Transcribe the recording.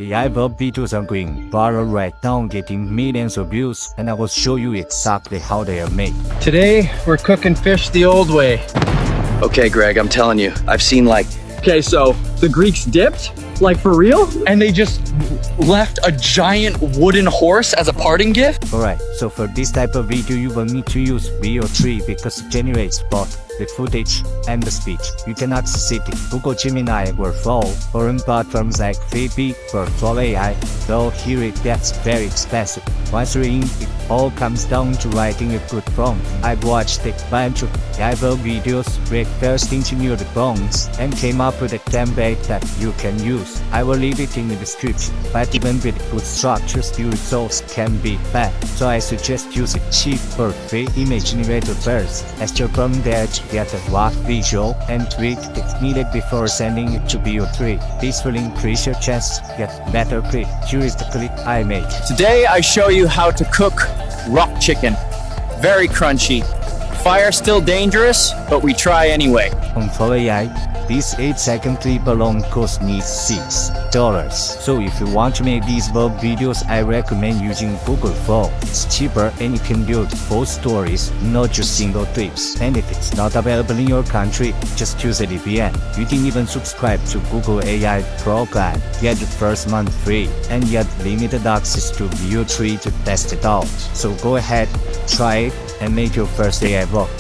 AI vlog videos are going viral right now, getting millions of views, and I will show you exactly how they are made. Today, we're cooking fish the old way. Okay, Greg, I'm telling you, I've seen Okay, so the Greeks dipped? Like for real? And they just left a giant wooden horse as a parting gift? Alright, so for this type of video you will need to use VO3 because it generates both the footage and the speech. You can access it in Google Gemini or Flow, or on platforms like Phoebe or Flow AI, though here it gets very expensive. Once you're in, it all comes down to writing a good prompt. I've watched a bunch of AI videos where first engineered the prompts and came up with a template that you can use. I will leave it in the description, but even with good structures the results can be bad, so I suggest using cheap or free image generator first, as you're from there to get a rough visual and tweak if needed before sending it to VO3. This will increase your chance to get better clip. Here is the clip I made. Today, I show you how to cook rock chicken. Very crunchy. Fire still dangerous, but we try anyway. On Flow AI, this 8-second clip alone cost me $6. So if you want to make these vlog videos, I recommend using Google Flow. It's cheaper and you can build full stories, not just single clips. And if it's not available in your country, just use a VPN. You can even subscribe to Google AI Pro plan, get the first month free, and get limited access to VO3 to test it out. So go ahead, try it, and make your first AI vlog.